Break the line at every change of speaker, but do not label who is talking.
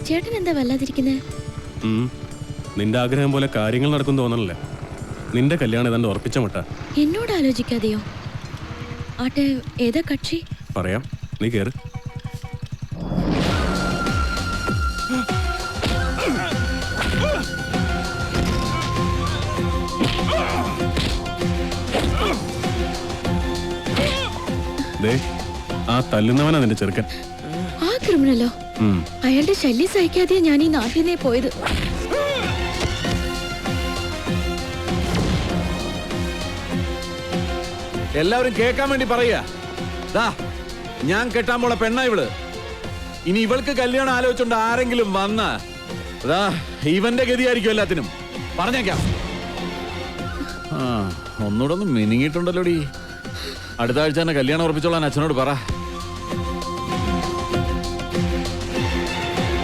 ചേട്ടൻ എന്താ വല്ലാതിരിക്കുന്നത്?
നിന്റെ ആഗ്രഹം പോലെ കാര്യങ്ങൾ നടക്കും തോന്നണല്ലേ. നിന്റെ കല്യാണം ഏതാണ്ട് ഉറപ്പിച്ച മട്ട.
എന്നോട് ആലോചിക്കാതെയോ? ആട്ടെ, ഏതാ കക്ഷി?
പറയാം, നീ കേറ്. ആ തല്ലുന്നവനാ നിന്റെ ചെറുക്കൻ.
ആ ക്രിമിനലോ? അയാളുടെ ശല്യം സഹിക്കാതെ ഞാൻ ഈ നാട്ടിൽ നിന്നേ പോയത്.
എല്ലാവരും കേൾക്കാൻ വേണ്ടി പറയാ, ഞാൻ കെട്ടാൻ പോള പെണ്ണ ഇവള്. ഇനി ഇവൾക്ക് കല്യാണം ആലോചിച്ചോണ്ട് ആരെങ്കിലും വന്ന ഇവന്റെ ഗതിയായിരിക്കും എല്ലാത്തിനും. പറഞ്ഞേക്കാം. ഒന്നുകൂടെ ഒന്ന് മിനിങ്ങിട്ടുണ്ടല്ലോടി. അടുത്ത ആഴ്ച തന്നെ കല്യാണം ഉറപ്പിച്ചോളാൻ അച്ഛനോട് പറ.